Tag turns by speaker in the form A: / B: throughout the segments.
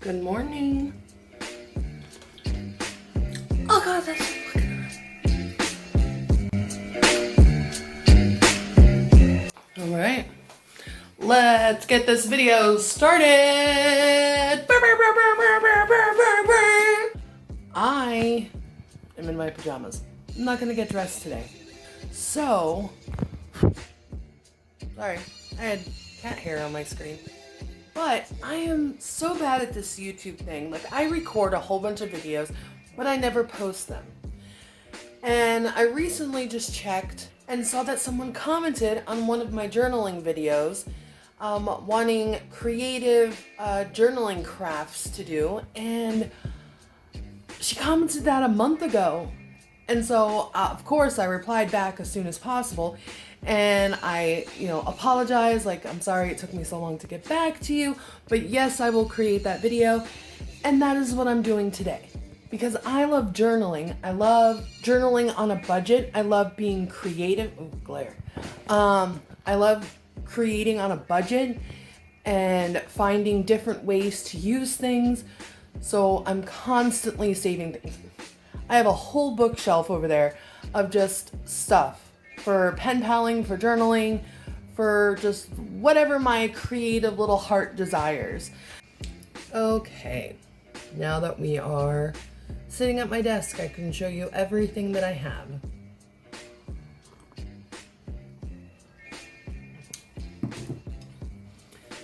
A: Good morning. Oh God, that's so fucking hot. All right, let's get this video started. I am in my pajamas. I'm not gonna get dressed today. So, sorry, I had cat hair on my screen. But I am so bad at this YouTube thing. Like, I record a whole bunch of videos, but I never post them. And I recently just checked and saw that someone commented on one of my journaling videos, wanting creative journaling crafts to do. And she commented that a month ago. And so, of course, I replied back as soon as possible. And I, apologize. Like, I'm sorry it took me so long to get back to you. But yes, I will create that video. And that is what I'm doing today. Because I love journaling. I love journaling on a budget. I love being creative. Oh, glare. I love creating on a budget and finding different ways to use things. So I'm constantly saving things. I have a whole bookshelf over there of just stuff for pen paling, for journaling, for just whatever my creative little heart desires. Okay, now that we are sitting at my desk, I can show you everything that I have.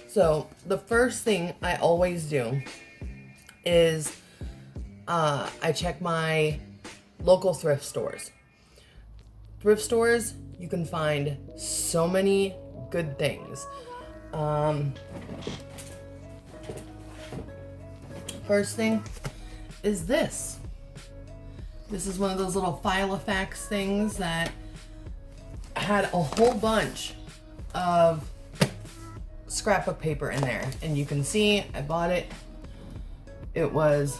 A: So the first thing I always do is I check my local thrift stores. Thrift stores, you can find so many good things. First thing is this. This is one of those little file-o-facts things that had a whole bunch of scrapbook paper in there. And you can see I bought it. It was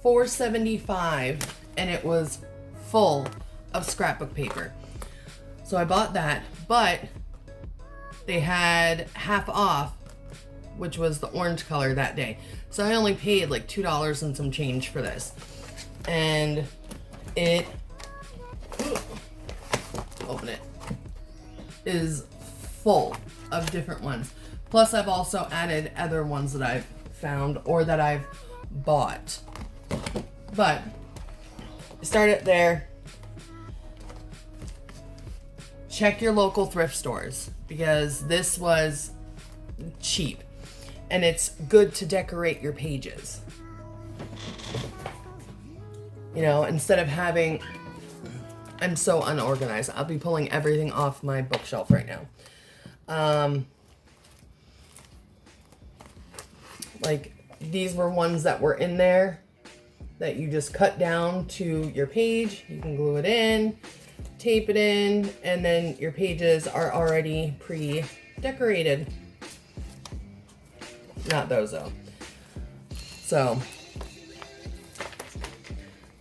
A: $4.75 and it was full of scrapbook paper. So I bought that, but they had half off, which was the orange color that day. So I only paid like $2 and some change for this. And it, open it, is full of different ones. Plus I've also added other ones that I've found or that I've bought. But start it there. Check your local thrift stores because this was cheap and it's good to decorate your pages. Instead of having, I'm so unorganized. I'll be pulling everything off my bookshelf right now. Like these were ones that were in there that you just cut down to your page. You can glue it in, tape it in, and then your pages are already pre-decorated. Not those though. So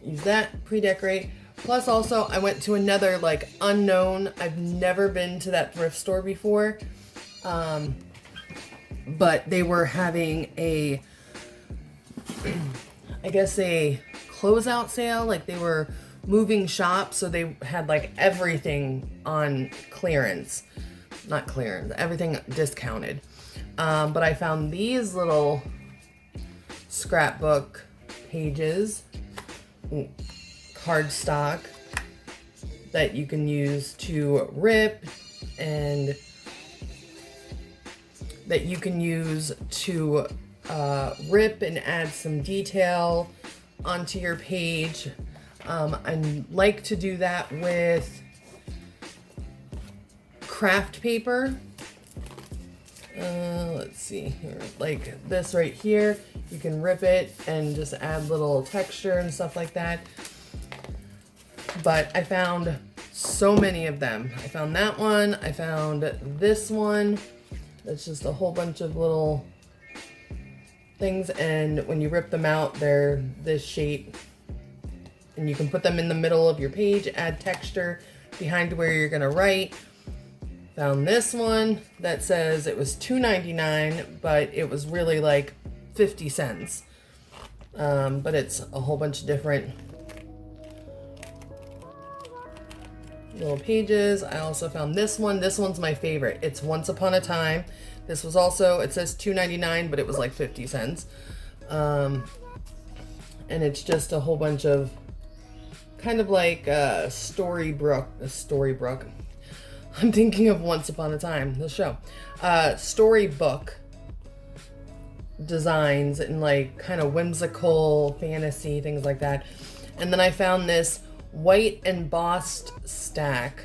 A: use that, pre-decorate. Plus also I went to another unknown, I've never been to that thrift store before. But they were having a closeout sale. Like they were moving shop, so they had everything on clearance. Not clearance, everything discounted. But I found these little scrapbook pages, cardstock, that you can use to rip and that you can use to rip and add some detail onto your page. I like to do that with craft paper. Let's see here, like this right here. You can rip it and just add little texture and stuff like that. But I found so many of them. I found that one. I found this one. It's just a whole bunch of little things, and when you rip them out, they're this shape. And you can put them in the middle of your page, add texture behind where you're gonna write. Found this one that says it was $2.99, but it was really like 50 cents. But it's a whole bunch of different little pages. I also found this one. This one's my favorite. It's Once Upon a Time. This was also, it says $2.99, but it was like 50 cents. And it's just a whole bunch of kind of like Storybook. I'm thinking of Once Upon a Time, the show. Storybook designs and like kind of whimsical fantasy, things like that. And then I found this white embossed stack,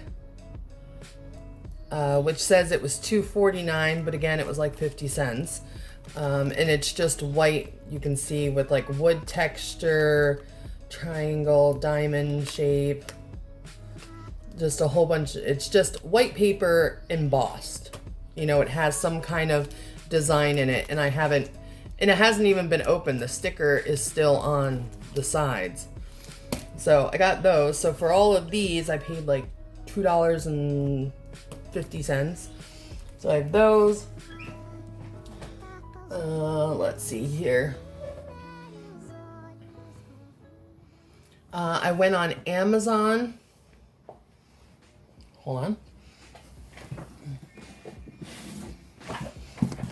A: which says it was $2.49, but again, it was like 50 cents. And it's just white, you can see, with like wood texture, triangle, diamond shape, just a whole bunch. It's just white paper embossed. You know, it has some kind of design in it, and it hasn't even been opened. The sticker is still on the sides. So I got those. So for all of these, I paid like $2.50. So I have those. Let's see here. I went on Amazon. Hold on.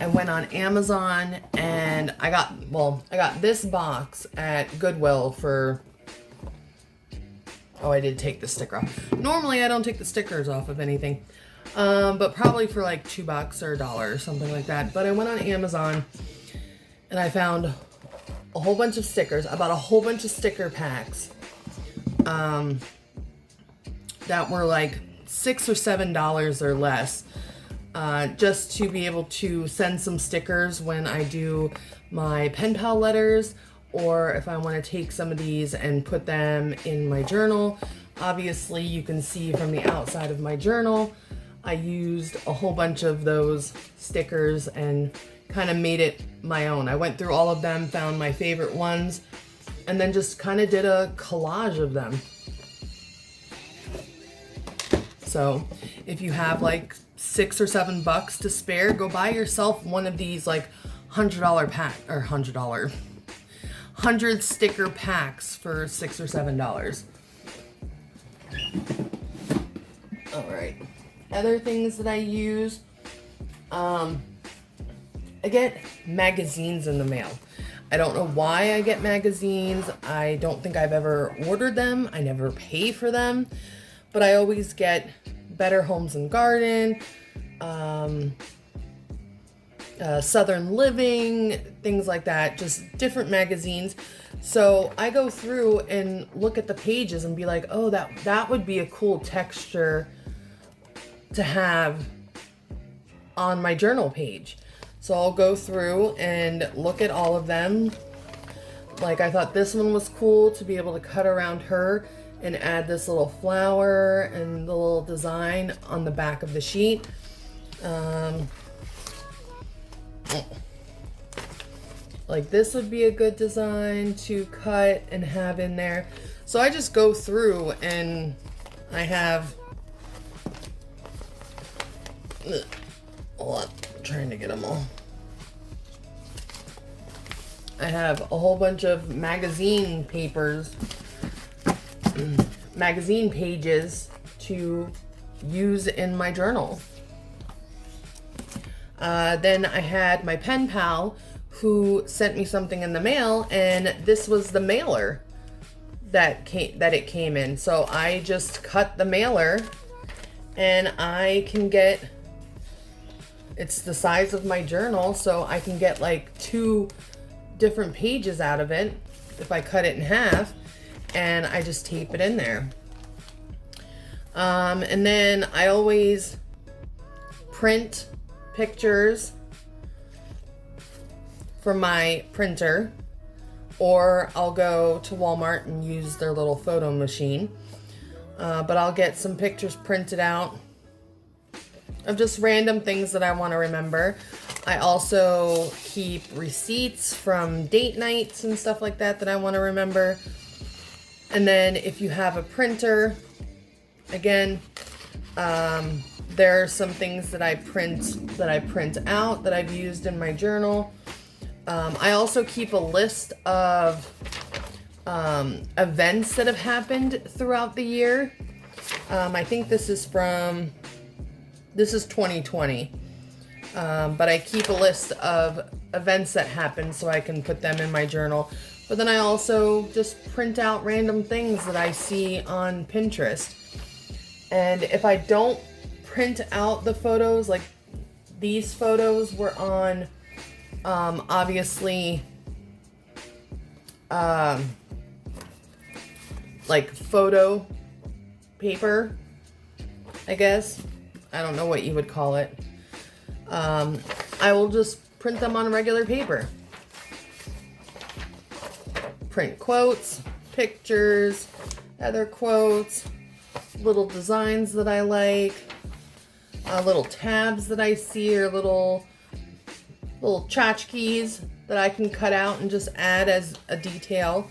A: I went on Amazon and I got this box at Goodwill for, oh, I did take the sticker off. Normally I don't take the stickers off of anything. But probably for like $2 or $1 or something like that. But I went on Amazon and I found a whole bunch of stickers. I bought a whole bunch of sticker packs that were like $6 or $7 or less, just to be able to send some stickers when I do my pen pal letters, or if I want to take some of these and put them in my journal. Obviously, you can see from the outside of my journal, I used a whole bunch of those stickers and kind of made it my own. I went through all of them, found my favorite ones, and then just kind of did a collage of them. So if you have like $6 or $7 to spare, go buy yourself one of these like $100 pack, or $100 sticker packs for $6 or $7. All right. Other things that I use, I get magazines in the mail. I don't know why I get magazines. I don't think I've ever ordered them. I never pay for them, but I always get Better Homes and Garden, Southern Living, things like that, just different magazines. So I go through and look at the pages and be like, oh, that would be a cool texture to have on my journal page. So I'll go through and look at all of them. Like, I thought this one was cool to be able to cut around her and add this little flower and the little design on the back of the sheet. Like, this would be a good design to cut and have in there. So I just go through and I have, hold on, I'm trying to get them all. I have a whole bunch of magazine papers, magazine pages to use in my journal. Then I had my pen pal who sent me something in the mail, and this was the mailer that it came in. So I just cut the mailer, and I can get, it's the size of my journal, so I can get like 2 different pages out of it if I cut it in half, and I just tape it in there. And then I always print pictures for my printer, or I'll go to Walmart and use their little photo machine. But I'll get some pictures printed out of just random things that I want to remember. I also keep receipts from date nights and stuff like that that I want to remember. And then if you have a printer, again, there are some things that I print out that I've used in my journal. I also keep a list of events that have happened throughout the year. I think this is 2020. But I keep a list of events that happen so I can put them in my journal. But then I also just print out random things that I see on Pinterest. And if I don't print out the photos, like these photos were on, obviously, like photo paper, I guess. I don't know what you would call it. I will just print them on regular paper. Print quotes, pictures, other quotes, little designs that I like, little tabs that I see, or little tchotchkes that I can cut out and just add as a detail.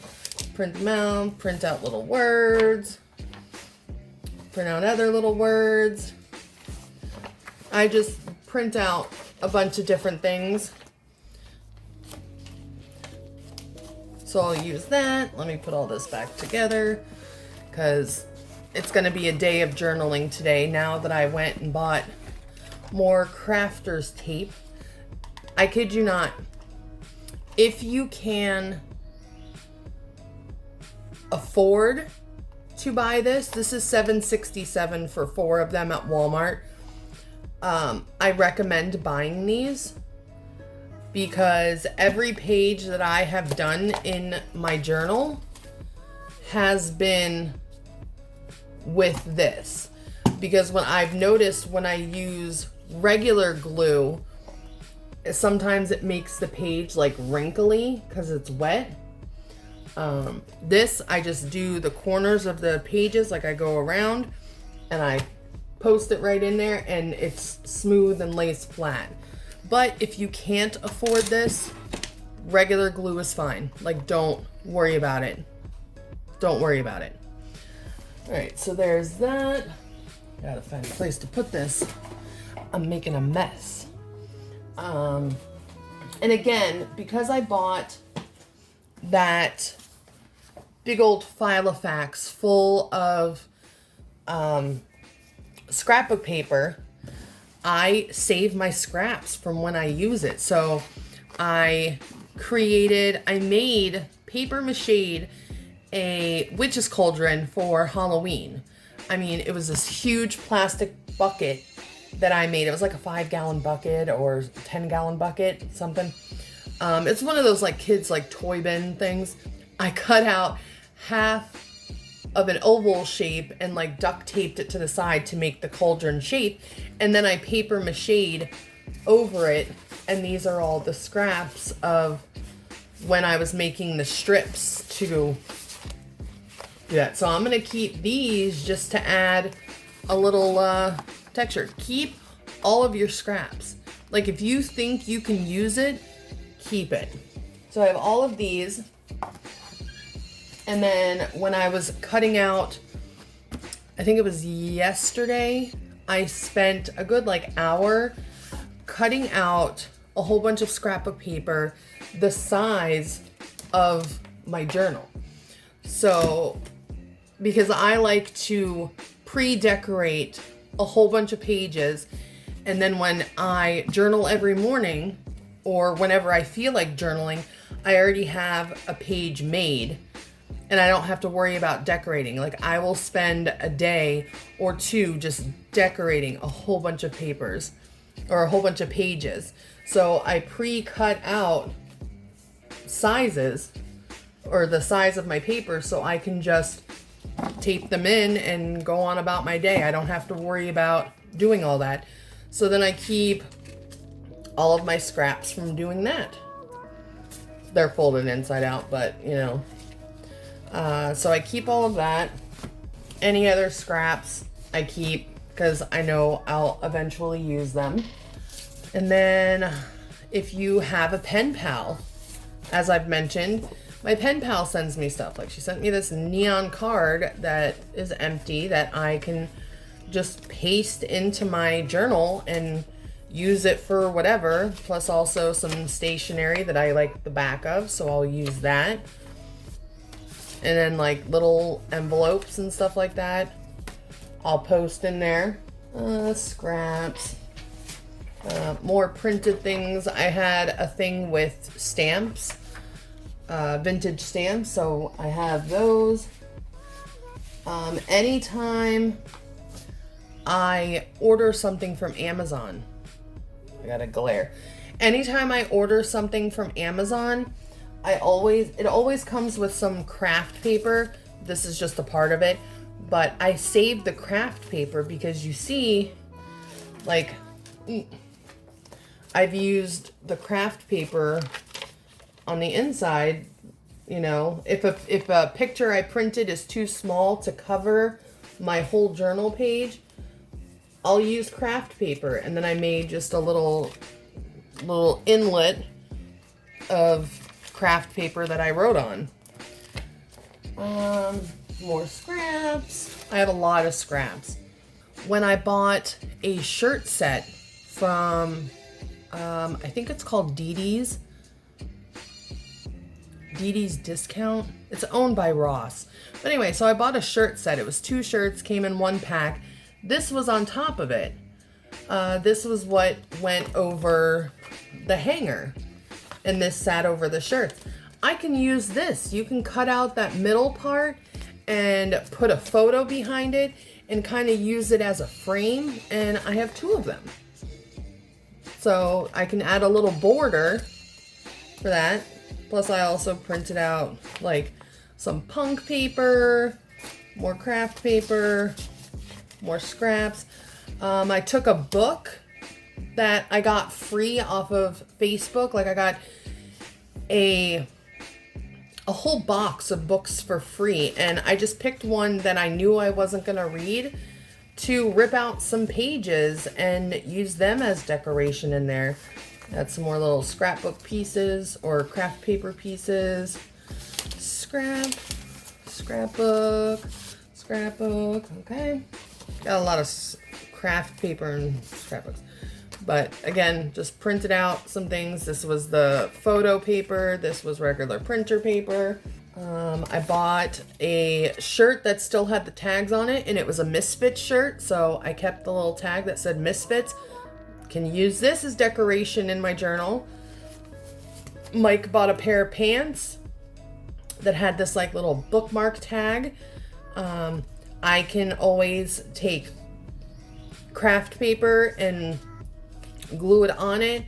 A: Print them out, print out little words, print out other little words. I just print out a bunch of different things. So I'll use that. Let me put all this back together because it's going to be a day of journaling today now that I went and bought more crafter's tape. I kid you not. If you can afford to buy this is $7.67 for 4 of them at Walmart. I recommend buying these because every page that I have done in my journal has been with this. Because when I've noticed when I use regular glue, sometimes it makes the page like wrinkly because it's wet. This, I just do the corners of the pages, like I go around and I post it right in there and it's smooth and lays flat. But if you can't afford this, regular glue is fine. Like, don't worry about it. Don't worry about it. All right, so there's that. Gotta find a place to put this. I'm making a mess. And again, because I bought that big old file of facts full of scrapbook paper, I save my scraps from when I use it. So I made paper mache a witch's cauldron for Halloween. I mean, it was this huge plastic bucket that I made. It was like a 5-gallon bucket or 10-gallon bucket, something. It's one of those like kids like toy bin things. I cut out half of an oval shape and like duct taped it to the side to make the cauldron shape, and then I paper mache over it, and these are all the scraps of when I was making the strips to do that. So I'm gonna keep these just to add a little texture. Keep all of your scraps. Like, if you think you can use it, keep it. So I have all of these. And then when I was cutting out, I think it was yesterday, I spent a good like hour cutting out a whole bunch of scrapbook paper the size of my journal. So, because I like to pre-decorate a whole bunch of pages, and then when I journal every morning or whenever I feel like journaling, I already have a page made. And I don't have to worry about decorating. Like, I will spend a day or two just decorating a whole bunch of papers or a whole bunch of pages. So I pre-cut out sizes or the size of my paper so I can just tape them in and go on about my day. I don't have to worry about doing all that. So then I keep all of my scraps from doing that. They're folded inside out, but you know. So I keep all of that. Any other scraps I keep because I know I'll eventually use them. And then if you have a pen pal, as I've mentioned, my pen pal sends me stuff. Like, she sent me this neon card that is empty that I can just paste into my journal and use it for whatever, plus also some stationery that I like the back of, so I'll use that. And then like little envelopes and stuff like that, I'll post in there. Scraps. More printed things. I had a thing with stamps, vintage stamps, so I have those. Anytime I order something from Amazon, I got a glare. Anytime I order something from Amazon, it always comes with some craft paper. This is just a part of it, but I save the craft paper because you see, like, I've used the craft paper on the inside. You know, if a picture I printed is too small to cover my whole journal page, I'll use craft paper, and then I made just a little inlet of craft paper that I wrote on. More scraps. I have a lot of scraps. When I bought a shirt set from, I think it's called Dee Dee's Discount. It's owned by Ross. But anyway, so I bought a shirt set. It was 2 shirts, came in 1 pack. This was on top of it. This was what went over the hanger, and this sat over the shirts. I can use this. You can cut out that middle part and put a photo behind it and kind of use it as a frame, and I have 2 of them. So I can add a little border for that. Plus I also printed out like some punk paper, more craft paper, more scraps. I took a book that I got free off of Facebook. Like I got a whole box of books for free, and I just picked one that I knew I wasn't gonna read to rip out some pages and use them as decoration in there. Add some more little scrapbook pieces or craft paper pieces. Scrapbook, okay. Got a lot of craft paper and scrapbooks. But again, just printed out some things. This was the photo paper. This was regular printer paper. I bought a shirt that still had the tags on it, and it was a Misfits shirt. So I kept the little tag that said Misfits. Can use this as decoration in my journal. Mike bought a pair of pants that had this like little bookmark tag. I can always take craft paper and glue it on it,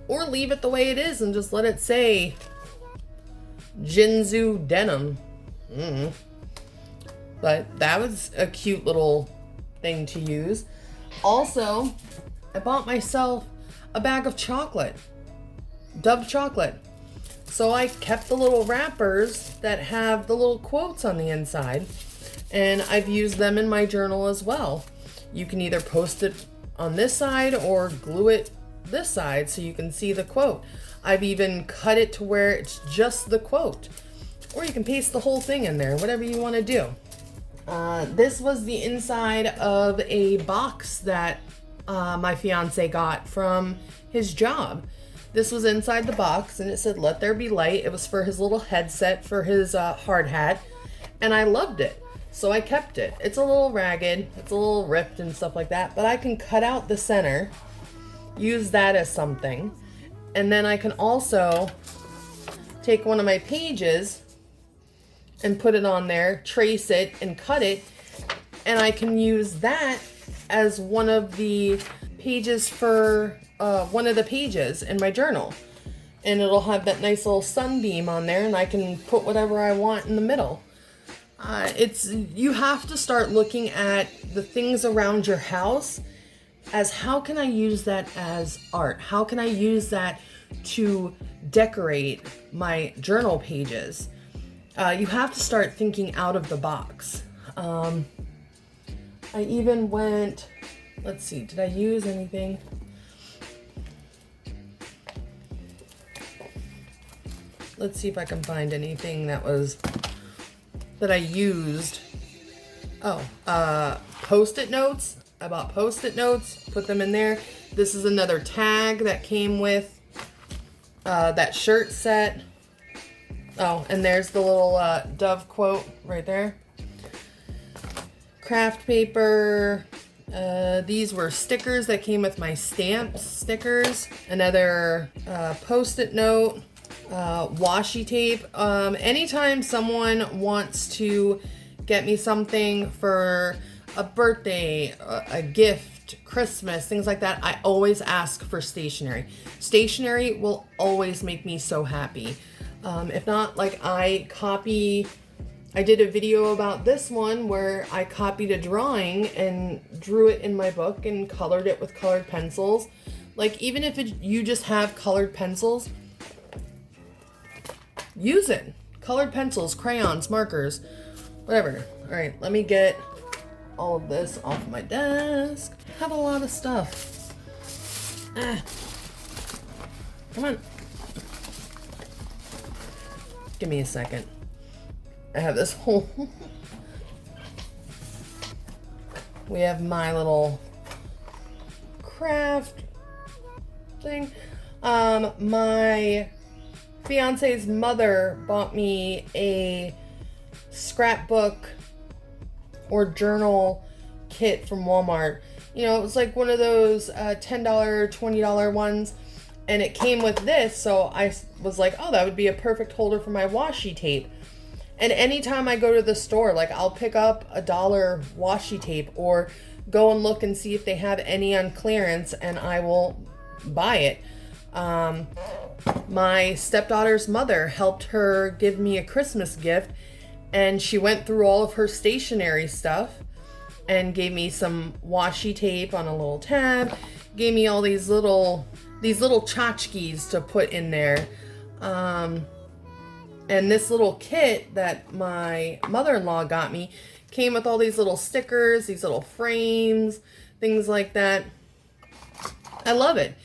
A: or leave it the way it is and just let it say Jinzu denim. But that was a cute little thing to use. Also, I bought myself a bag of chocolate, Dove chocolate. So I kept the little wrappers that have the little quotes on the inside, and I've used them in my journal as well. You can either post it on this side or glue it this side so you can see the quote. I've even cut it to where it's just the quote, or you can paste the whole thing in there, whatever you want to do. This was the inside of a box that my fiance got from his job. This was inside the box, and it said "Let there be light." It was for his little headset for his hard hat, and I loved it, so I kept it. It's a little ragged, it's a little ripped and stuff like that, but I can cut out the center, use that as something, and then I can also take one of my pages and put it on there, trace it and cut it, and I can use that as one of the pages for one of the pages in my journal, and it'll have that nice little sunbeam on there, and I can put whatever I want in the middle. You have to start looking at the things around your house as, how can I use that as art? How can I use that to decorate my journal pages? You have to start thinking out of the box. I even went, let's see, did I use anything? Let's see if I can find anything that I used. Oh, Post-it notes. I bought Post-it notes, put them in there. This is another tag that came with that shirt set. Oh, and there's the little Dove quote right there. Craft paper. These were stickers that came with my stamps stickers. Another post-it note. Washi tape. Anytime someone wants to get me something for a birthday, a gift, Christmas, things like that, I always ask for stationery. Stationery will always make me so happy. If not, like I did a video about this one where I copied a drawing and drew it in my book and colored it with colored pencils. Like even if you just have colored pencils, use it. Colored pencils, crayons, markers, whatever. All right, let me get all of this off my desk. I have a lot of stuff. Come on. Give me a second. I have this whole... We have my little craft thing. My fiance's mother bought me a scrapbook or journal kit from Walmart. You know, it was like one of those $10, $20 ones. And it came with this, so I was like, oh, that would be a perfect holder for my washi tape. And anytime I go to the store, like I'll pick up $1 washi tape or go and look and see if they have any on clearance, and I will buy it. My stepdaughter's mother helped her give me a Christmas gift, and she went through all of her stationery stuff and gave me some washi tape on a little tab, gave me all these little tchotchkes to put in there. And this little kit that my mother-in-law got me came with all these little stickers, these little frames, things like that. I love it.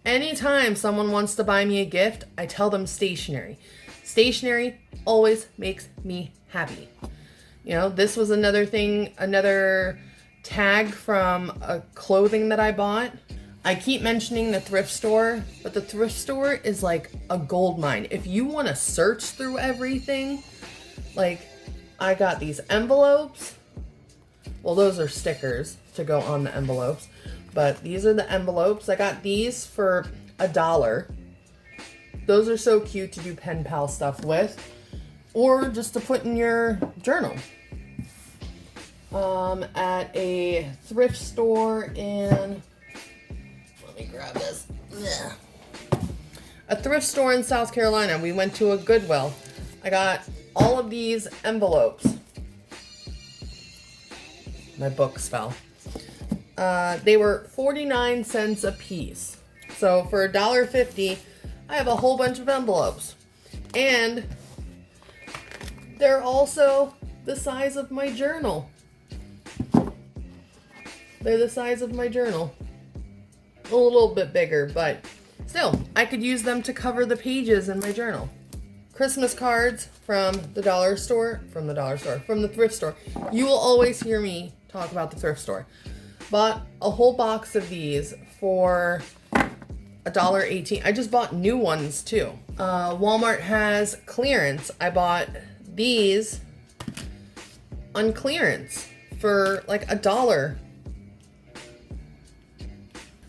A: Anytime someone wants to buy me a gift, I tell them stationery. Stationery always makes me happy. You know, this was another thing, another tag from a clothing that I bought. I keep mentioning the thrift store, but the thrift store is like a gold mine. If you want to search through everything, like I got these envelopes. Well, those are stickers to go on the envelopes, but these are the envelopes. I got these for $1. Those are so cute to do pen pal stuff with, or just to put in your journal. At a thrift store in... Let me grab this. A thrift store in South Carolina. We went to a Goodwill. I got all of these envelopes. My books fell. They were 49 cents a piece. So for $1.50, I have a whole bunch of envelopes. And they're also the size of my journal. They're the size of my journal. A little bit bigger, but still, I could use them to cover the pages in my journal. Christmas cards from the thrift store. You will always hear me talk about the thrift store. Bought a whole box of these for $1.18. I just bought new ones too. Walmart has clearance. I bought these on clearance for like $1.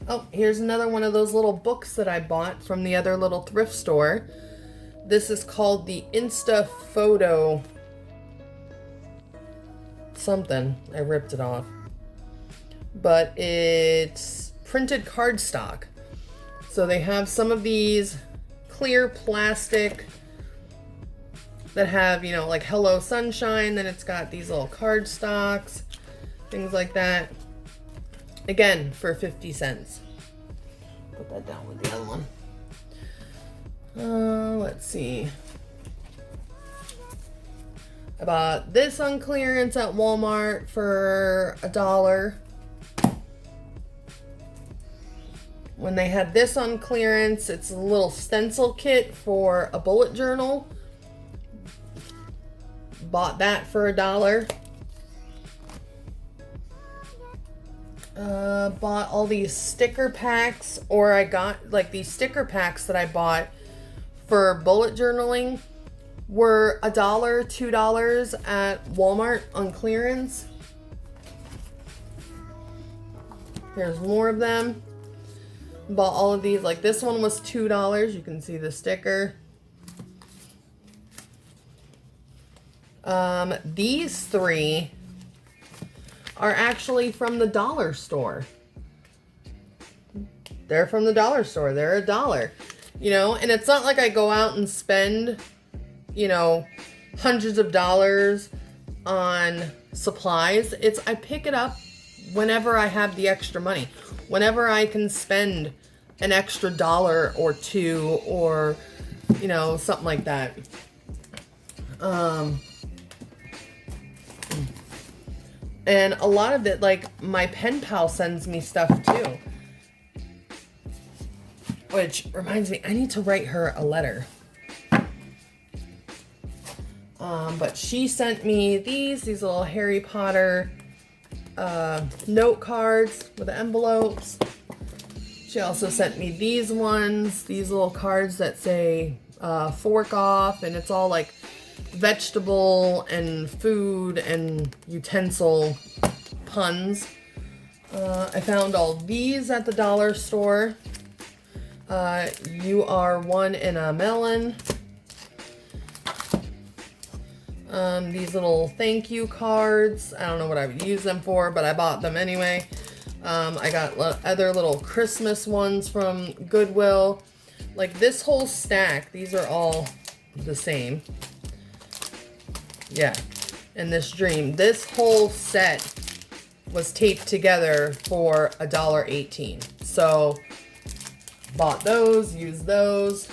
A: Oh, here's another one of those little books that I bought from the other little thrift store. This is called the Insta Photo something. I ripped it off. But it's printed cardstock. So they have some of these clear plastic that have, you know, like Hello Sunshine. Then it's got these little cardstocks, things like that. Again, for 50 cents. Put that down with the other one. Let's see. I bought this on clearance at Walmart for $1. When they had this on clearance, it's a little stencil kit for a bullet journal. Bought that for $1. Bought all these sticker packs, or I got like these sticker packs that I bought for bullet journaling were $1, $2 at Walmart on clearance. Here's more of them. Bought all of these. Like this one was $2. You can see the sticker. These three are actually from the dollar store. They're from the dollar store. They're $1. You know, and it's not like I go out and spend, you know, hundreds of dollars on supplies. It's I pick it up whenever I have the extra money. Whenever I can spend an extra $1 or $2 or, you know, something like that. And a lot of it, like my pen pal sends me stuff too. Which reminds me, I need to write her a letter. But she sent me these little Harry Potter note cards with envelopes. She also sent me these ones, these little cards that say fork off, and it's all like vegetable and food and utensil puns. I found all these at the dollar store. You are one in a melon. These little thank you cards. I don't know what I would use them for, but I bought them anyway. I got other little Christmas ones from Goodwill. Like this whole stack, these are all the same. Yeah, and this dream. This whole set was taped together for $1.18. So, bought those, used those.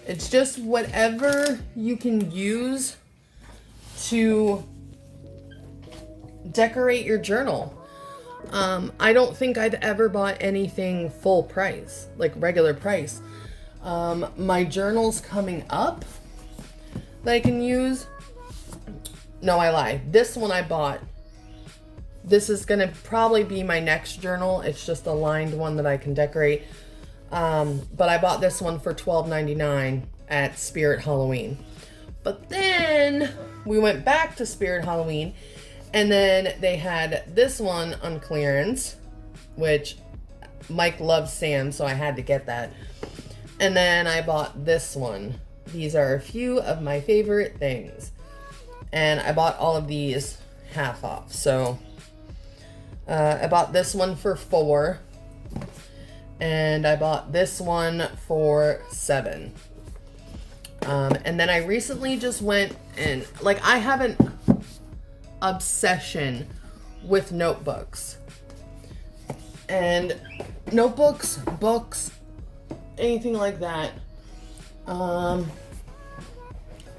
A: It's just whatever you can use to decorate your journal. I don't think I've ever bought anything full price, like regular price. My journal's coming up that I can use. No, I lie. This one I bought. This is going to probably be my next journal. It's just a lined one that I can decorate. But I bought this one for $12.99 at Spirit Halloween. But then we went back to Spirit Halloween, and then they had this one on clearance, which Mike loves Sam, so I had to get that. And then I bought this one. These are a few of my favorite things. And I bought all of these half off. So I bought this one for $4. And I bought this one for $7. And then I recently just went and, like, I have an obsession with notebooks. And notebooks, books, anything like that. Hold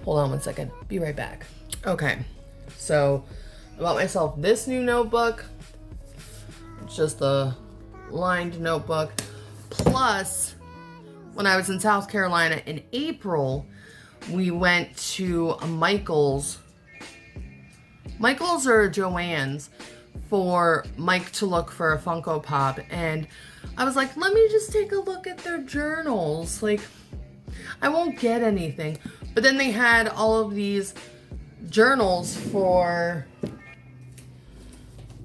A: on one second. Be right back. Okay. So I bought myself this new notebook. It's just a lined notebook. Plus, when I was in South Carolina in April, we went to Michael's or Joann's for Mike to look for a Funko Pop. And I was like, let me just take a look at their journals. Like, I won't get anything. But then they had all of these journals for,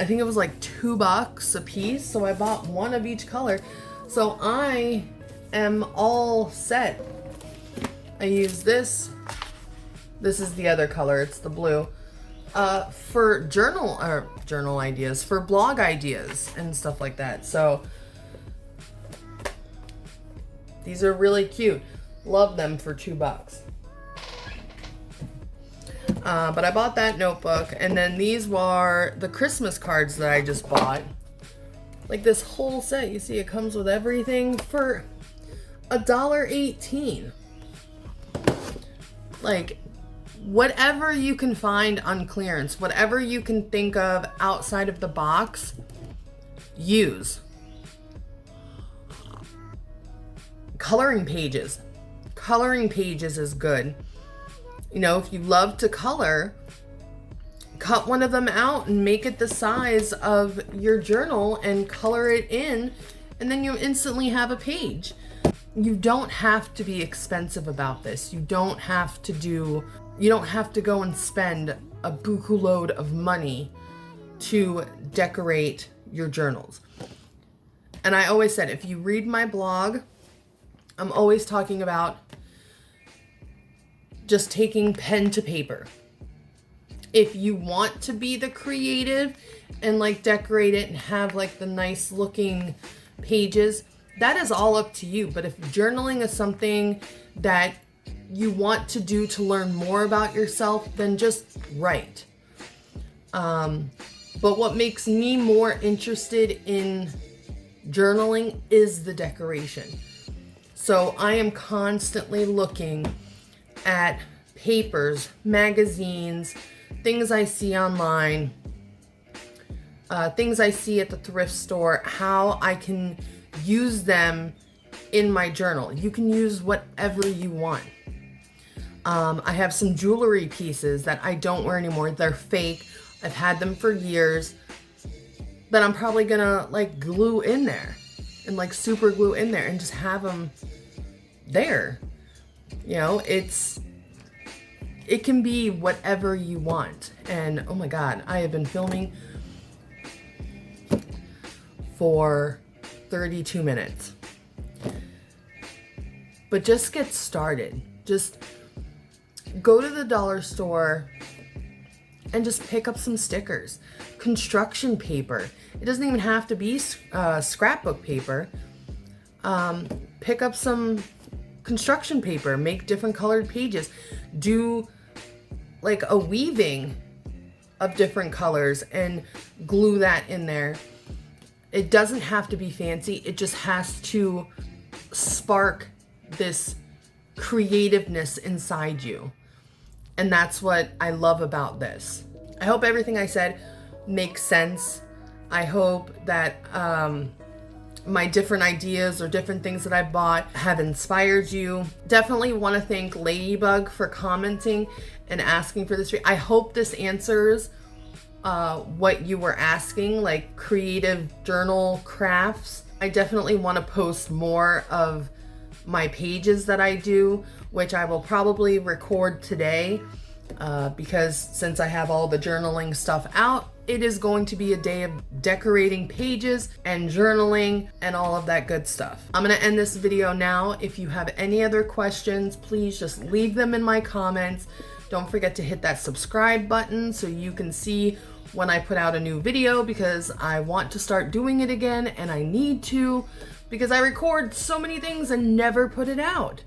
A: I think it was like $2 a piece. So I bought one of each color. So I am all set. I use this. This is the other color. It's the blue. For journal ideas, for blog ideas and stuff like that. So these are really cute. Love them for $2. But I bought that notebook, and then these were the Christmas cards that I just bought. Like this whole set, you see it comes with everything for $1.18. Like, whatever you can find on clearance, whatever you can think of outside of the box, use. Coloring pages. Coloring pages is good. You know, if you love to color, cut one of them out and make it the size of your journal and color it in, and then you instantly have a page. You don't have to be expensive about this. You don't have to go and spend a buku load of money to decorate your journals. And I always said, if you read my blog, I'm always talking about just taking pen to paper. If you want to be the creative and like decorate it and have like the nice looking pages, that is all up to you. But if journaling is something that you want to do to learn more about yourself, then just write. But what makes me more interested in journaling is the decoration. So I am constantly looking at papers, magazines, things I see online, things I see at the thrift store, how I can use them in my journal. You can use whatever you want. I have some jewelry pieces that I don't wear anymore. They're fake. I've had them for years that I'm probably gonna like glue in there and like super glue in there and just have them there. You know, it can be whatever you want. And oh my God, I have been filming for 32 minutes. But just get started. Just go to the dollar store and just pick up some stickers, construction paper. It doesn't even have to be scrapbook paper. Pick up some construction paper, make different colored pages, do like a weaving of different colors and glue that in there. It doesn't have to be fancy. It just has to spark this creativeness inside you. And that's what I love about this. I hope everything I said makes sense. I hope that my different ideas or different things that I bought have inspired you. Definitely want to thank Ladybug for commenting and asking for this. I hope this answers what you were asking, like creative journal crafts. I definitely want to post more of my pages that I do, which I will probably record today because since I have all the journaling stuff out, it is going to be a day of decorating pages and journaling and all of that good stuff. I'm going to end this video now. If you have any other questions, please just leave them in my comments. Don't forget to hit that subscribe button so you can see when I put out a new video, because I want to start doing it again and I need to, because I record so many things and never put it out.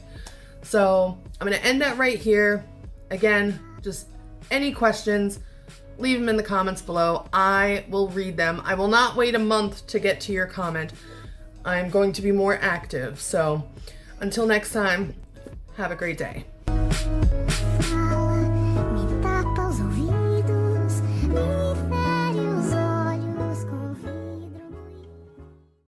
A: So I'm going to end that right here. Again, just any questions, leave them in the comments below. I will read them. I will not wait a month to get to your comment. I'm going to be more active. So until next time, have a great day.